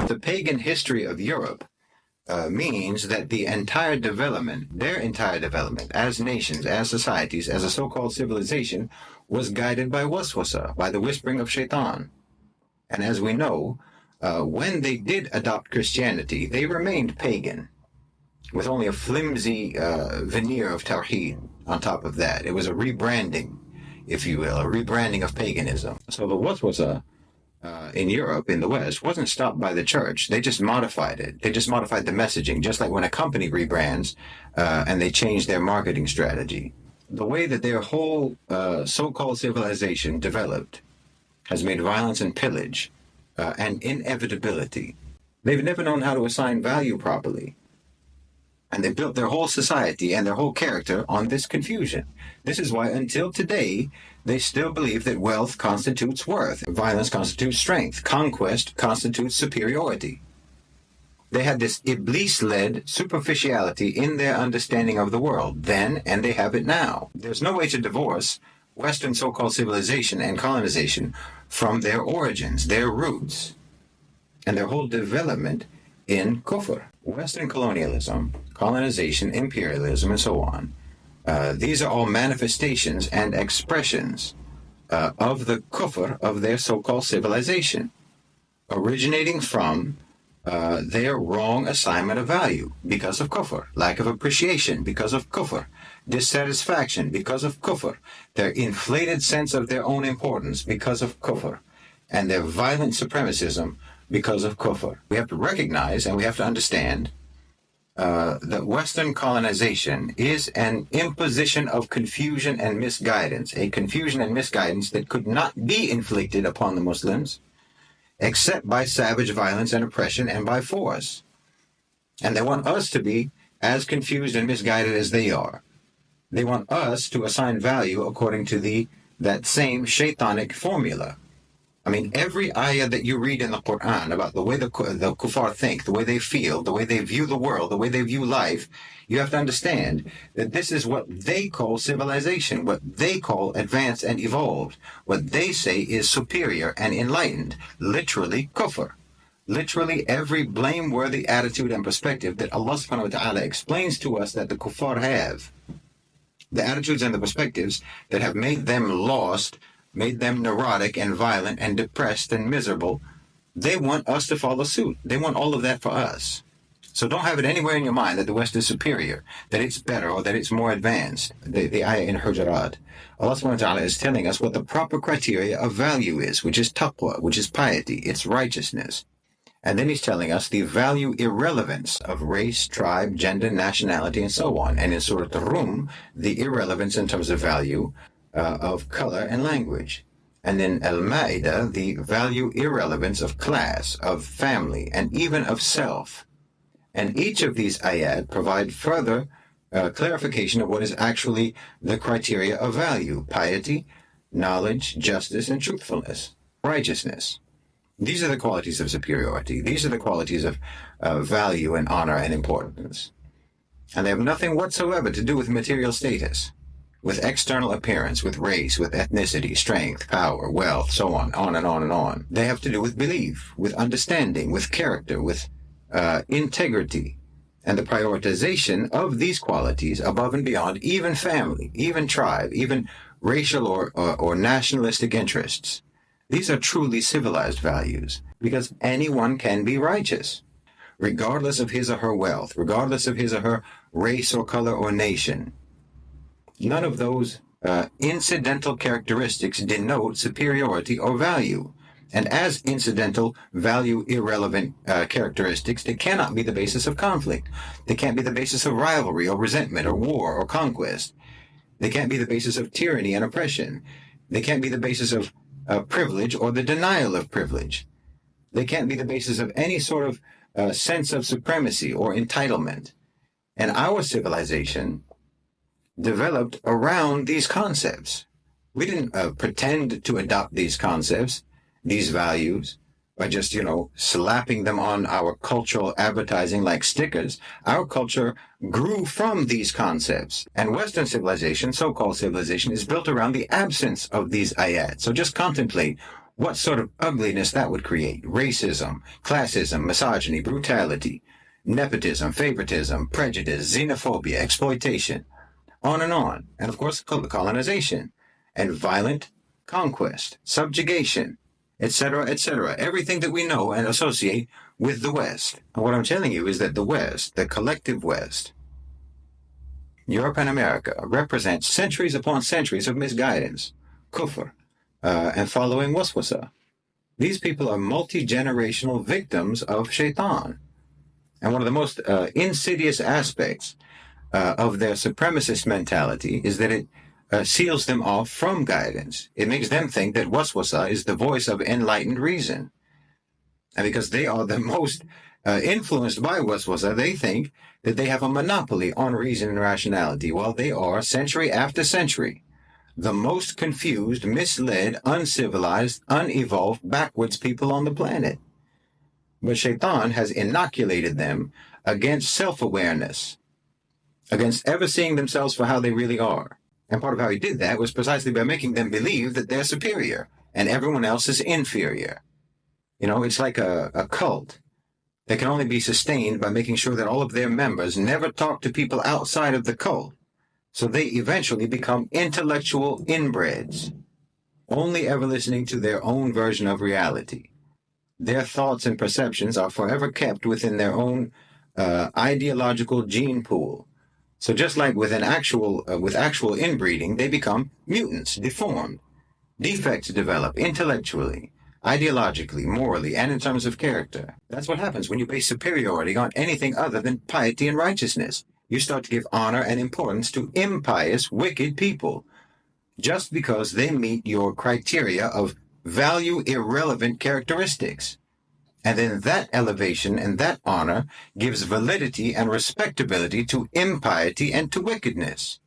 The pagan history of Europe means that the entire development, their entire development as nations, as societies, as a so-called civilization, was guided by waswasa, by the whispering of shaitan. And as we know, when they did adopt Christianity, they remained pagan, with only a flimsy veneer of tawheed on top of that. It was a rebranding, if you will, a rebranding of paganism. So the waswasa in Europe, in the West, wasn't stopped by the church. They just modified it. They just modified the messaging, just like when a company rebrands and they change their marketing strategy. The way that their whole so-called civilization developed has made violence and pillage and inevitability. They've never known how to assign value properly. And they built their whole society and their whole character on this confusion. This is why, until today, they still believe that wealth constitutes worth, violence constitutes strength, conquest constitutes superiority. They had this Iblis-led superficiality in their understanding of the world then, and they have it now. There's no way to divorce Western so-called civilization and colonization from their origins, their roots, and their whole development in kufr. Western colonialism, colonization, imperialism, and so on. These are all manifestations and expressions of the kufr of their so-called civilization, originating from their wrong assignment of value because of kufr, lack of appreciation because of kufr, dissatisfaction because of kufr, their inflated sense of their own importance because of kufr, and their violent supremacism because of kufr. We have to recognize and we have to understand that Western colonization is an imposition of confusion and misguidance, a confusion and misguidance that could not be inflicted upon the Muslims except by savage violence and oppression and by force. And they want us to be as confused and misguided as they are. They want us to assign value according to that same shaitanic formula. I mean, every ayah that you read in the Quran about the way the kuffar think, the way they feel, the way they view the world, the way they view life, you have to understand that this is what they call civilization, what they call advanced and evolved, what they say is superior and enlightened, literally kufr. Literally every blameworthy attitude and perspective that Allah subhanahu wa ta'ala explains to us that the kuffar have, the attitudes and the perspectives that have made them lost, made them neurotic and violent and depressed and miserable, they want us to follow suit. They want all of that for us. So don't have it anywhere in your mind that the West is superior, that it's better, or that it's more advanced. The ayah in Hujurat, Allah subhanahu wa ta'ala is telling us what the proper criteria of value is, which is taqwa, which is piety, it's righteousness. And then he's telling us the value irrelevance of race, tribe, gender, nationality, and so on. And in Surah Ar-Rum, the irrelevance in terms of value of color and language. And in Al-Ma'idah, the value irrelevance of class, of family, and even of self. And each of these ayat provide further clarification of what is actually the criteria of value: piety, knowledge, justice, and truthfulness, righteousness. These are the qualities of superiority. These are the qualities of value and honor and importance. And they have nothing whatsoever to do with material status, with external appearance, with race, with ethnicity, strength, power, wealth, so on and on and on. They have to do with belief, with understanding, with character, with integrity, and the prioritization of these qualities above and beyond even family, even tribe, even racial or nationalistic interests. These are truly civilized values, because anyone can be righteous, regardless of his or her wealth, regardless of his or her race or color or nation. None of those incidental characteristics denote superiority or value. And as incidental, value irrelevant characteristics, they cannot be the basis of conflict. They can't be the basis of rivalry or resentment or war or conquest. They can't be the basis of tyranny and oppression. They can't be the basis of privilege or the denial of privilege. They can't be the basis of any sort of sense of supremacy or entitlement. And our civilization developed around these concepts. We didn't pretend to adopt these concepts, these values, by just, slapping them on our cultural advertising like stickers. Our culture grew from these concepts. And Western civilization, so-called civilization, is built around the absence of these ayat. So just contemplate what sort of ugliness that would create. Racism, classism, misogyny, brutality, nepotism, favoritism, prejudice, xenophobia, exploitation, on. And of course, colonization and violent conquest, subjugation, etc., etc. Everything that we know and associate with the West. And what I'm telling you is that the West, the collective West, Europe and America, represents centuries upon centuries of misguidance, kufr, and following waswasa. These people are multi-generational victims of shaitan. And one of the most insidious aspects of their supremacist mentality is that it seals them off from guidance. It makes them think that waswasa is the voice of enlightened reason. And because they are the most influenced by waswasa, they think that they have a monopoly on reason and rationality, while they are, century after century, the most confused, misled, uncivilized, unevolved, backwards people on the planet. But Shaitan has inoculated them against self-awareness, against ever seeing themselves for how they really are. And part of how he did that was precisely by making them believe that they're superior and everyone else is inferior. You know, it's like a cult that can only be sustained by making sure that all of their members never talk to people outside of the cult. So they eventually become intellectual inbreds, only ever listening to their own version of reality. Their thoughts and perceptions are forever kept within their own ideological gene pool. So just like with actual inbreeding, they become mutants, deformed. Defects develop intellectually, ideologically, morally, and in terms of character. That's what happens when you base superiority on anything other than piety and righteousness. You start to give honor and importance to impious, wicked people, just because they meet your criteria of value-irrelevant characteristics. And then that elevation and that honor gives validity and respectability to impiety and to wickedness.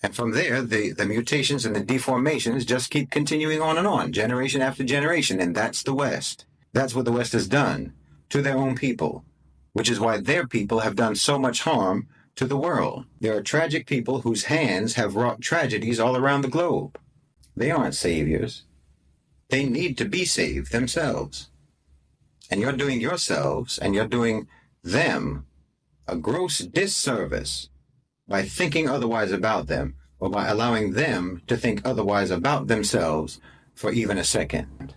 And from there, the mutations and the deformations just keep continuing on, generation after generation, and that's the West. That's what the West has done to their own people, which is why their people have done so much harm to the world. There are tragic people whose hands have wrought tragedies all around the globe. They aren't saviors. They need to be saved themselves. And you're doing yourselves and you're doing them a gross disservice by thinking otherwise about them, or by allowing them to think otherwise about themselves for even a second.